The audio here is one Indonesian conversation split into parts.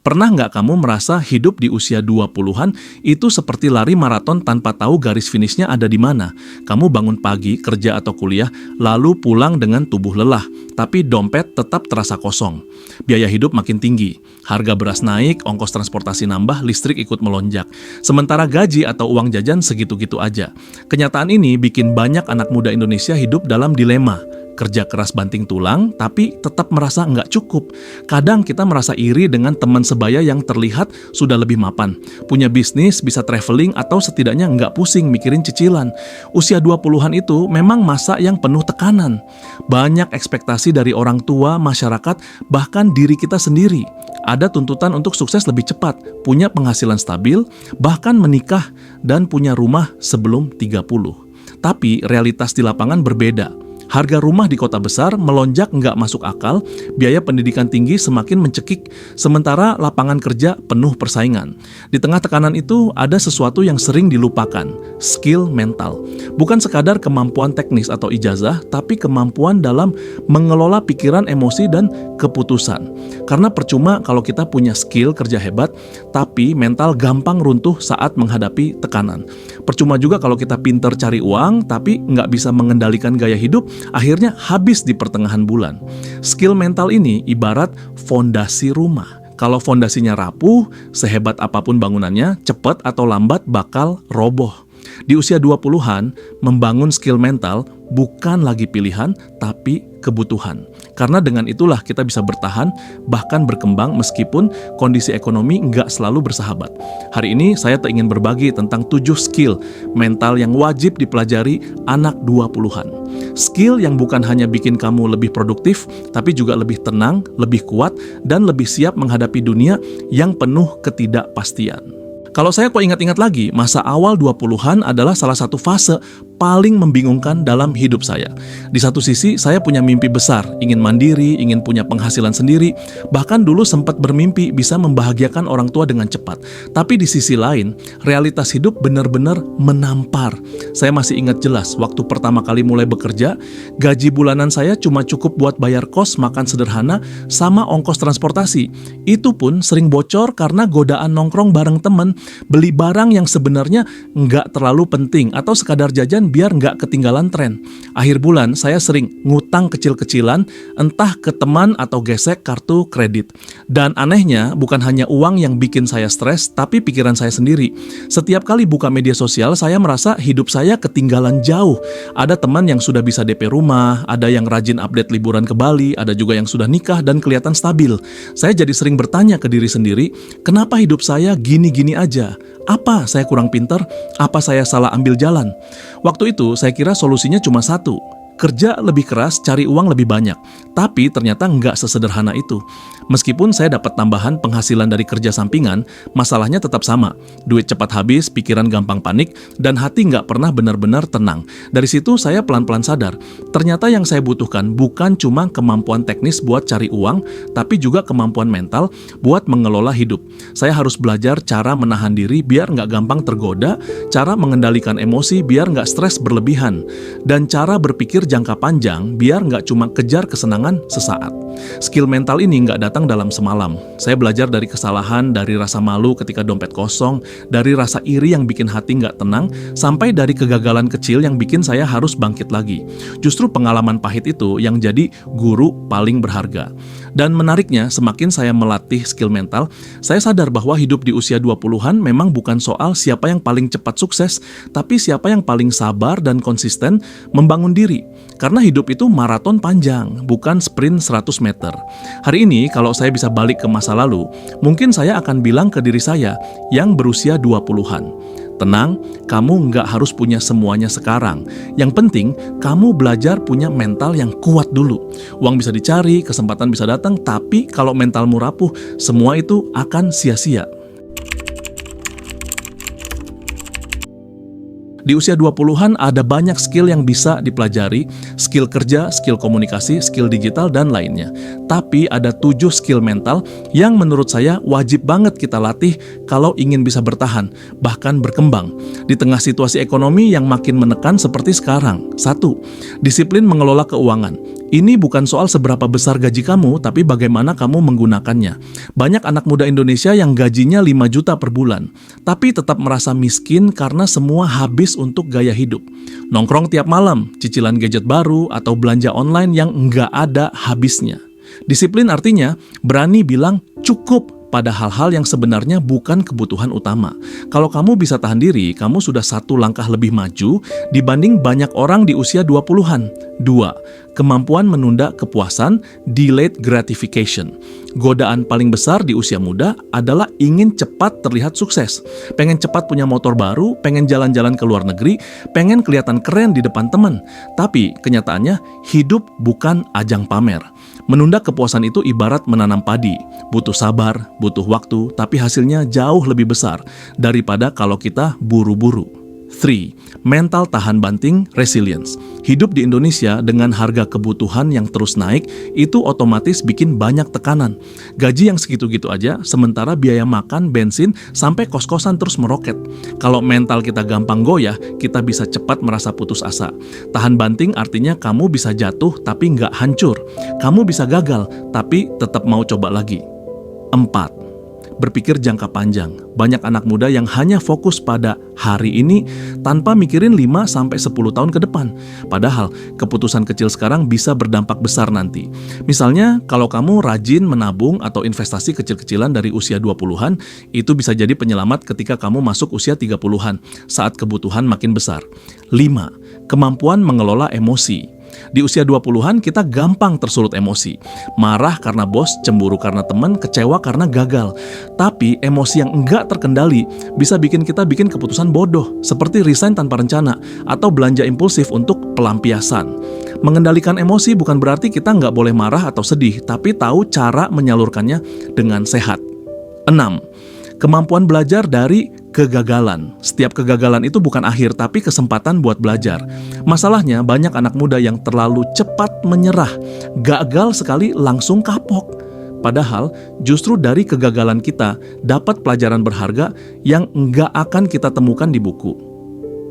Pernah nggak kamu merasa hidup di usia 20-an itu seperti lari maraton tanpa tahu garis finishnya ada di mana? Kamu bangun pagi, kerja atau kuliah, lalu pulang dengan tubuh lelah, tapi dompet tetap terasa kosong. Biaya hidup makin tinggi, harga beras naik, ongkos transportasi nambah, listrik ikut melonjak. Sementara gaji atau uang jajan segitu-gitu aja. Kenyataan ini bikin banyak anak muda Indonesia hidup dalam dilema. Kerja keras banting tulang, tapi tetap merasa nggak cukup. Kadang kita merasa iri dengan teman sebaya yang terlihat sudah lebih mapan. Punya bisnis, bisa traveling, atau setidaknya nggak pusing mikirin cicilan. Usia 20-an itu memang masa yang penuh tekanan. Banyak ekspektasi dari orang tua, masyarakat, bahkan diri kita sendiri. Ada tuntutan untuk sukses lebih cepat, punya penghasilan stabil, bahkan menikah, dan punya rumah sebelum 30. Tapi realitas di lapangan berbeda. Harga rumah di kota besar melonjak nggak masuk akal, biaya pendidikan tinggi semakin mencekik, sementara lapangan kerja penuh persaingan. Di tengah tekanan itu ada sesuatu yang sering dilupakan, skill mental. Bukan sekadar kemampuan teknis atau ijazah, tapi kemampuan dalam mengelola pikiran, emosi, dan keputusan. Karena percuma kalau kita punya skill kerja hebat, tapi mental gampang runtuh saat menghadapi tekanan. Percuma juga kalau kita pinter cari uang, tapi nggak bisa mengendalikan gaya hidup, akhirnya habis di pertengahan bulan. Skill mental ini ibarat fondasi rumah. Kalau fondasinya rapuh, sehebat apapun bangunannya, cepat atau lambat bakal roboh. Di usia 20-an, membangun skill mental bukan lagi pilihan, tapi kebutuhan. Karena dengan itulah kita bisa bertahan, bahkan berkembang meskipun kondisi ekonomi nggak selalu bersahabat. Hari ini saya ingin berbagi tentang 7 skill mental yang wajib dipelajari anak 20-an. Skill yang bukan hanya bikin kamu lebih produktif, tapi juga lebih tenang, lebih kuat, dan lebih siap menghadapi dunia yang penuh ketidakpastian. Kalau saya kok ingat-ingat lagi, masa awal 20-an adalah salah satu fase paling membingungkan dalam hidup saya. Di satu sisi, saya punya mimpi besar, ingin mandiri, ingin punya penghasilan sendiri, bahkan dulu sempat bermimpi bisa membahagiakan orang tua dengan cepat. Tapi di sisi lain, realitas hidup benar-benar menampar. Saya masih ingat jelas, waktu pertama kali mulai bekerja, gaji bulanan saya cuma cukup buat bayar kos, makan sederhana, sama ongkos transportasi. Itu pun sering bocor karena godaan nongkrong bareng temen, beli barang yang sebenarnya nggak terlalu penting atau sekadar jajan biar nggak ketinggalan tren. Akhir bulan saya sering ngutang kecil-kecilan, entah ke teman atau gesek kartu kredit. Dan anehnya bukan hanya uang yang bikin saya stres, tapi pikiran saya sendiri. Setiap kali buka media sosial, saya merasa hidup saya ketinggalan jauh. Ada teman yang sudah bisa DP rumah, ada yang rajin update liburan ke Bali, ada juga yang sudah nikah dan kelihatan stabil. Saya jadi sering bertanya ke diri sendiri, kenapa hidup saya gini-gini aja? Apa saya kurang pintar? Apa saya salah ambil jalan? Waktu itu saya kira solusinya cuma satu. Kerja lebih keras, cari uang lebih banyak. Tapi ternyata nggak sesederhana itu. Meskipun saya dapat tambahan penghasilan dari kerja sampingan, masalahnya tetap sama. Duit cepat habis, pikiran gampang panik, dan hati nggak pernah benar-benar tenang. Dari situ saya pelan-pelan sadar, ternyata yang saya butuhkan bukan cuma kemampuan teknis buat cari uang, tapi juga kemampuan mental buat mengelola hidup. Saya harus belajar cara menahan diri biar nggak gampang tergoda, cara mengendalikan emosi biar nggak stres berlebihan, dan cara berpikir jangka panjang biar nggak cuma kejar kesenangan sesaat. Skill mental ini nggak datang dalam semalam. Saya belajar dari kesalahan, dari rasa malu ketika dompet kosong, dari rasa iri yang bikin hati nggak tenang, sampai dari kegagalan kecil yang bikin saya harus bangkit lagi. Justru pengalaman pahit itu yang jadi guru paling berharga. Dan menariknya, semakin saya melatih skill mental, saya sadar bahwa hidup di usia 20-an memang bukan soal siapa yang paling cepat sukses, tapi siapa yang paling sabar dan konsisten membangun diri. Karena hidup itu maraton panjang, bukan sprint 100 meter. Hari ini, kalau saya bisa balik ke masa lalu, mungkin saya akan bilang ke diri saya yang berusia 20-an. Tenang, kamu nggak harus punya semuanya sekarang. Yang penting, kamu belajar punya mental yang kuat dulu. Uang bisa dicari, kesempatan bisa datang, tapi kalau mentalmu rapuh, semua itu akan sia-sia. Di usia 20-an ada banyak skill yang bisa dipelajari, skill kerja, skill komunikasi, skill digital, dan lainnya. Tapi ada 7 skill mental yang menurut saya wajib banget kita latih kalau ingin bisa bertahan, bahkan berkembang. Di tengah situasi ekonomi yang makin menekan seperti sekarang. 1. Disiplin mengelola keuangan. Ini bukan soal seberapa besar gaji kamu, tapi bagaimana kamu menggunakannya. Banyak anak muda Indonesia yang gajinya 5 juta per bulan, tapi tetap merasa miskin karena semua habis untuk gaya hidup. Nongkrong tiap malam, cicilan gadget baru, atau belanja online yang nggak ada habisnya. Disiplin artinya berani bilang cukup pada hal-hal yang sebenarnya bukan kebutuhan utama. Kalau kamu bisa tahan diri, kamu sudah satu langkah lebih maju dibanding banyak orang di usia 20-an. 2. Kemampuan menunda kepuasan, delayed gratification. Godaan paling besar di usia muda adalah ingin cepat terlihat sukses. Pengen cepat punya motor baru, pengen jalan-jalan ke luar negeri, pengen kelihatan keren di depan teman. Tapi kenyataannya, hidup bukan ajang pamer. Menunda kepuasan itu ibarat menanam padi. Butuh sabar, butuh waktu, tapi hasilnya jauh lebih besar daripada kalau kita buru-buru. 3. Mental tahan banting, resilience. Hidup di Indonesia dengan harga kebutuhan yang terus naik, itu otomatis bikin banyak tekanan. Gaji yang segitu-gitu aja, sementara biaya makan, bensin, sampai kos-kosan terus meroket. Kalau mental kita gampang goyah, kita bisa cepat merasa putus asa. Tahan banting artinya kamu bisa jatuh tapi nggak hancur. Kamu bisa gagal, tapi tetap mau coba lagi. 4. Berpikir jangka panjang. Banyak anak muda yang hanya fokus pada hari ini tanpa mikirin 5-10 tahun ke depan. Padahal keputusan kecil sekarang bisa berdampak besar nanti. Misalnya kalau kamu rajin menabung atau investasi kecil-kecilan dari usia 20-an, itu bisa jadi penyelamat ketika kamu masuk usia 30-an saat kebutuhan makin besar. 5. Kemampuan mengelola emosi. Di usia 20-an kita gampang tersulut emosi. Marah karena bos, cemburu karena teman, kecewa karena gagal. Tapi emosi yang enggak terkendali bisa bikin kita bikin keputusan bodoh, seperti resign tanpa rencana atau belanja impulsif untuk pelampiasan. Mengendalikan emosi bukan berarti kita nggak boleh marah atau sedih, tapi tahu cara menyalurkannya dengan sehat. 6. Kemampuan belajar dari kegagalan. Setiap kegagalan itu bukan akhir, tapi kesempatan buat belajar. Masalahnya, banyak anak muda yang terlalu cepat menyerah. Gagal sekali langsung kapok. Padahal, justru dari kegagalan kita dapat pelajaran berharga yang nggak akan kita temukan di buku.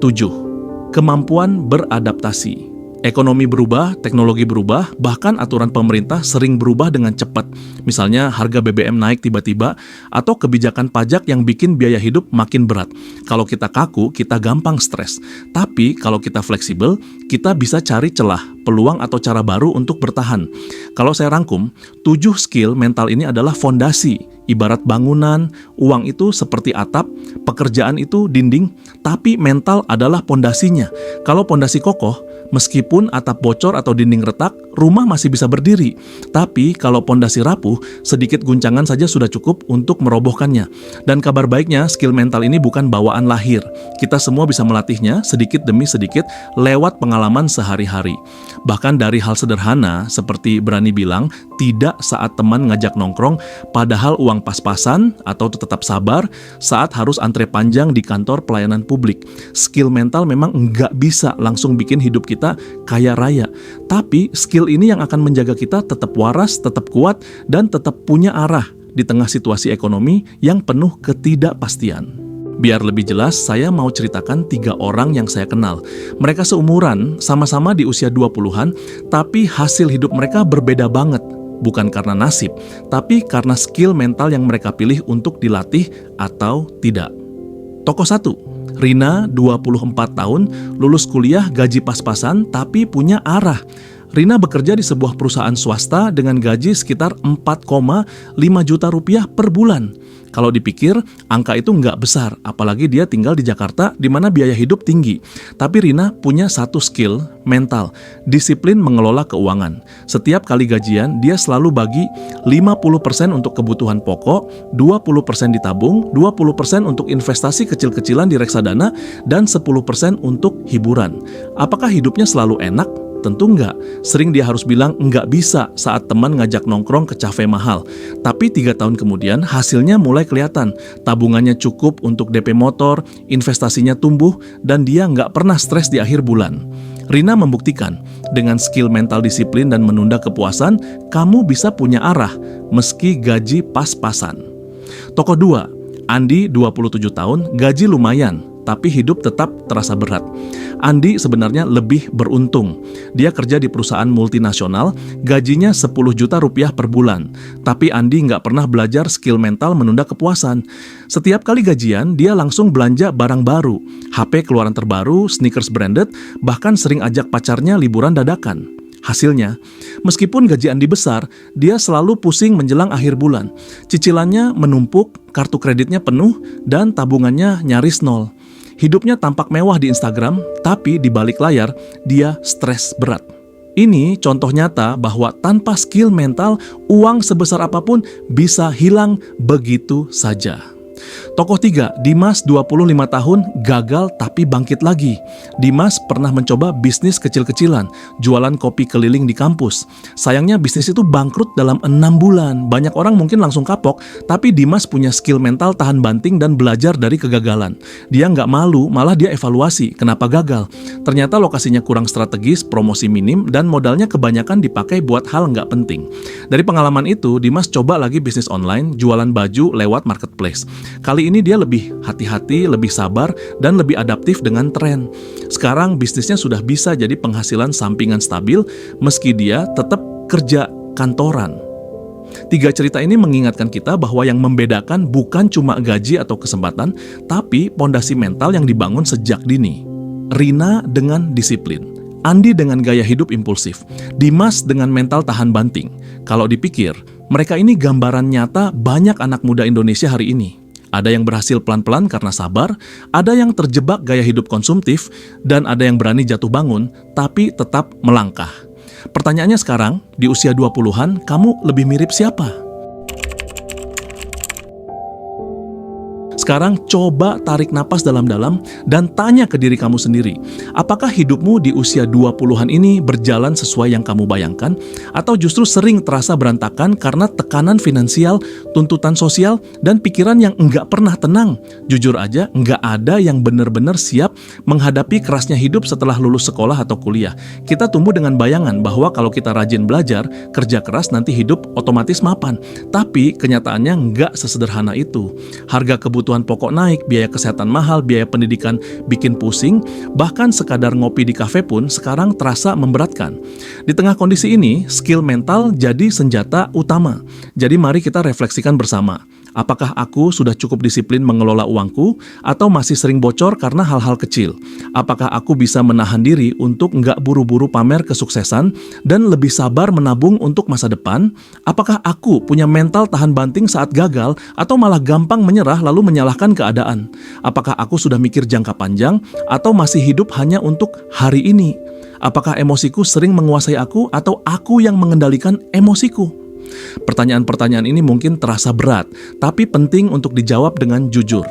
7. Kemampuan beradaptasi. Ekonomi berubah, teknologi berubah, bahkan aturan pemerintah sering berubah dengan cepat. Misalnya harga BBM naik tiba-tiba, atau kebijakan pajak yang bikin biaya hidup makin berat. Kalau kita kaku, kita gampang stres. Tapi kalau kita fleksibel, kita bisa cari celah, peluang atau cara baru untuk bertahan. Kalau saya rangkum, 7 skill mental ini adalah fondasi. Ibarat bangunan, uang itu seperti atap, pekerjaan itu dinding, tapi mental adalah pondasinya. Kalau pondasi kokoh, meskipun atap bocor atau dinding retak, rumah masih bisa berdiri. Tapi kalau pondasi rapuh, sedikit guncangan saja sudah cukup untuk merobohkannya. Dan kabar baiknya, skill mental ini bukan bawaan lahir. Kita semua bisa melatihnya sedikit demi sedikit lewat pengalaman sehari-hari. Bahkan dari hal sederhana, seperti berani bilang tidak saat teman ngajak nongkrong, padahal uang pas-pasan, atau tetap sabar saat harus antre panjang di kantor pelayanan publik. Skill mental memang nggak bisa langsung bikin hidup kita kaya raya, tapi skill ini yang akan menjaga kita tetap waras, tetap kuat, dan tetap punya arah di tengah situasi ekonomi yang penuh ketidakpastian. Biar lebih jelas, saya mau ceritakan 3 orang yang saya kenal. Mereka seumuran, sama-sama di usia 20-an, tapi hasil hidup mereka berbeda banget. Bukan karena nasib, tapi karena skill mental yang mereka pilih untuk dilatih atau tidak. Tokoh 1, Rina, 24 tahun, lulus kuliah gaji pas-pasan tapi punya arah. Rina bekerja di sebuah perusahaan swasta dengan gaji sekitar 4,5 juta rupiah per bulan. Kalau dipikir, angka itu nggak besar, apalagi dia tinggal di Jakarta di mana biaya hidup tinggi. Tapi Rina punya satu skill mental, disiplin mengelola keuangan. Setiap kali gajian, dia selalu bagi 50% untuk kebutuhan pokok, 20% ditabung, 20% untuk investasi kecil-kecilan di reksadana, dan 10% untuk hiburan. Apakah hidupnya selalu enak? Tentu enggak. Sering dia harus bilang enggak bisa saat teman ngajak nongkrong ke cafe mahal. Tapi 3 tahun kemudian hasilnya mulai kelihatan. Tabungannya cukup untuk DP motor, investasinya tumbuh, dan dia enggak pernah stres di akhir bulan. Rina membuktikan, dengan skill mental disiplin dan menunda kepuasan, kamu bisa punya arah meski gaji pas-pasan. Tokoh 2, Andi, 27 tahun, gaji lumayan, tapi hidup tetap terasa berat. Andi sebenarnya lebih beruntung. Dia kerja di perusahaan multinasional, gajinya 10 juta rupiah per bulan. Tapi Andi nggak pernah belajar skill mental menunda kepuasan. Setiap kali gajian, dia langsung belanja barang baru, HP keluaran terbaru, sneakers branded, bahkan sering ajak pacarnya liburan dadakan. Hasilnya, meskipun gaji Andi besar, dia selalu pusing menjelang akhir bulan. Cicilannya menumpuk, kartu kreditnya penuh, dan tabungannya nyaris nol. Hidupnya tampak mewah di Instagram, tapi di balik layar, dia stres berat. Ini contoh nyata bahwa tanpa skill mental, uang sebesar apapun bisa hilang begitu saja. Tokoh 3, Dimas 25 tahun, gagal tapi bangkit lagi. Dimas pernah mencoba bisnis kecil-kecilan, jualan kopi keliling di kampus. Sayangnya bisnis itu bangkrut dalam 6 bulan. Banyak orang mungkin langsung kapok, tapi Dimas punya skill mental tahan banting dan belajar dari kegagalan. Dia nggak malu, malah dia evaluasi kenapa gagal. Ternyata lokasinya kurang strategis, promosi minim, dan modalnya kebanyakan dipakai buat hal nggak penting. Dari pengalaman itu, Dimas coba lagi bisnis online, jualan baju lewat marketplace. Kali ini dia lebih hati-hati, lebih sabar, dan lebih adaptif dengan tren. Sekarang bisnisnya sudah bisa jadi penghasilan sampingan stabil meski dia tetap kerja kantoran. 3 cerita ini mengingatkan kita bahwa yang membedakan bukan cuma gaji atau kesempatan, tapi pondasi mental yang dibangun sejak dini. Rina dengan disiplin, Andi dengan gaya hidup impulsif, Dimas dengan mental tahan banting. Kalau dipikir, mereka ini gambaran nyata banyak anak muda Indonesia hari ini. Ada yang berhasil pelan-pelan karena sabar, ada yang terjebak gaya hidup konsumtif, dan ada yang berani jatuh bangun, tapi tetap melangkah. Pertanyaannya sekarang, di usia 20-an, kamu lebih mirip siapa? Sekarang coba tarik napas dalam-dalam dan tanya ke diri kamu sendiri, apakah hidupmu di usia 20-an ini berjalan sesuai yang kamu bayangkan, atau justru sering terasa berantakan karena tekanan finansial, tuntutan sosial, dan pikiran yang enggak pernah tenang? Jujur aja, enggak ada yang benar-benar siap menghadapi kerasnya hidup setelah lulus sekolah atau kuliah. Kita tumbuh dengan bayangan bahwa kalau kita rajin belajar, kerja keras, nanti hidup otomatis mapan. Tapi kenyataannya enggak sesederhana itu. Harga kebutuhan pokok naik, biaya kesehatan mahal, biaya pendidikan bikin pusing, bahkan sekadar ngopi di kafe pun sekarang terasa memberatkan. Di tengah kondisi ini, skill mental jadi senjata utama. Jadi mari kita refleksikan bersama. Apakah aku sudah cukup disiplin mengelola uangku, atau masih sering bocor karena hal-hal kecil? Apakah aku bisa menahan diri untuk nggak buru-buru pamer kesuksesan dan lebih sabar menabung untuk masa depan? Apakah aku punya mental tahan banting saat gagal, atau malah gampang menyerah lalu menyalahkan keadaan? Apakah aku sudah mikir jangka panjang, atau masih hidup hanya untuk hari ini? Apakah emosiku sering menguasai aku, atau aku yang mengendalikan emosiku? Pertanyaan-pertanyaan ini mungkin terasa berat, tapi penting untuk dijawab dengan jujur.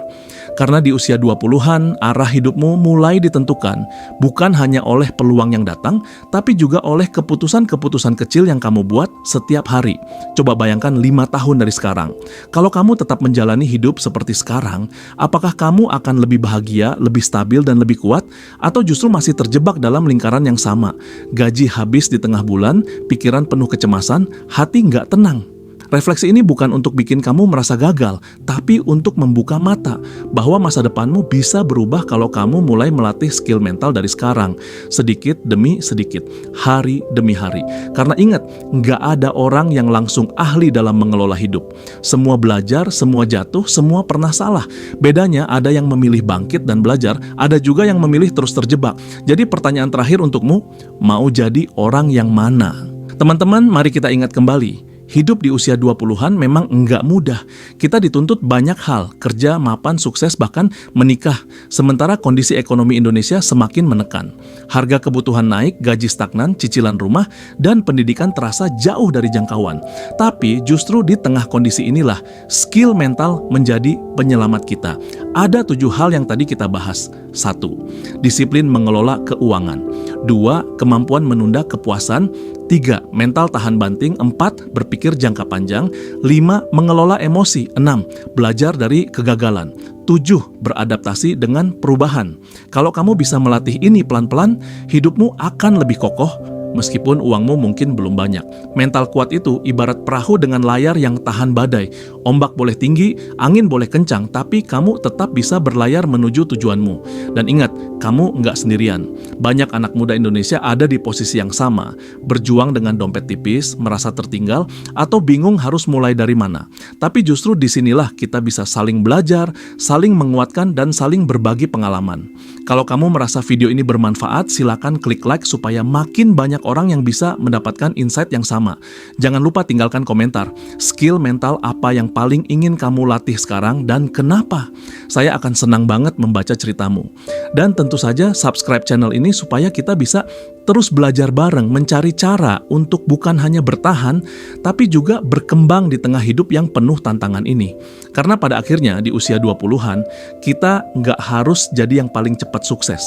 Karena di usia 20-an, arah hidupmu mulai ditentukan, bukan hanya oleh peluang yang datang, tapi juga oleh keputusan-keputusan kecil yang kamu buat setiap hari. Coba bayangkan 5 tahun dari sekarang. Kalau kamu tetap menjalani hidup seperti sekarang, apakah kamu akan lebih bahagia, lebih stabil, dan lebih kuat? Atau justru masih terjebak dalam lingkaran yang sama? Gaji habis di tengah bulan, pikiran penuh kecemasan, hati nggak tenang. Refleksi ini bukan untuk bikin kamu merasa gagal, tapi untuk membuka mata bahwa masa depanmu bisa berubah kalau kamu mulai melatih skill mental dari sekarang, sedikit demi sedikit, hari demi hari. Karena ingat, nggak ada orang yang langsung ahli dalam mengelola hidup. Semua belajar, semua jatuh, semua pernah salah. Bedanya ada yang memilih bangkit dan belajar, ada juga yang memilih terus terjebak. Jadi pertanyaan terakhir untukmu, mau jadi orang yang mana? Teman-teman, mari kita ingat kembali. Hidup di usia 20-an memang enggak mudah. Kita dituntut banyak hal, kerja, mapan, sukses, bahkan menikah. Sementara kondisi ekonomi Indonesia semakin menekan. Harga kebutuhan naik, gaji stagnan, cicilan rumah, dan pendidikan terasa jauh dari jangkauan. Tapi justru di tengah kondisi inilah, skill mental menjadi penyelamat kita. Ada 7 hal yang tadi kita bahas. 1. Disiplin mengelola keuangan. 2. Kemampuan menunda kepuasan. 3. Mental tahan banting. 4. Berpikir jangka panjang. 5. Mengelola emosi. 6. Belajar dari kegagalan. 7. Beradaptasi dengan perubahan. Kalau kamu bisa melatih ini pelan-pelan, hidupmu akan lebih kokoh, meskipun uangmu mungkin belum banyak. Mental kuat itu ibarat perahu dengan layar yang tahan badai. Ombak boleh tinggi, angin boleh kencang, tapi kamu tetap bisa berlayar menuju tujuanmu. Dan ingat, kamu nggak sendirian. Banyak anak muda Indonesia ada di posisi yang sama, berjuang dengan dompet tipis, merasa tertinggal, atau bingung harus mulai dari mana. Tapi justru disinilah kita bisa saling belajar, saling menguatkan, dan saling berbagi pengalaman. Kalau kamu merasa video ini bermanfaat, silakan klik like supaya makin banyak orang yang bisa mendapatkan insight yang sama. Jangan lupa tinggalkan komentar, skill mental apa yang paling ingin kamu latih sekarang dan kenapa. Saya akan senang banget membaca ceritamu. Dan tentu saja subscribe channel ini supaya kita bisa terus belajar bareng, mencari cara untuk bukan hanya bertahan, tapi juga berkembang di tengah hidup yang penuh tantangan ini. Karena pada akhirnya di usia 20-an, kita nggak harus jadi yang paling cepat sukses.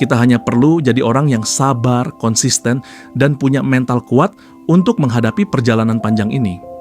Kita hanya perlu jadi orang yang sabar, konsisten, dan punya mental kuat untuk menghadapi perjalanan panjang ini.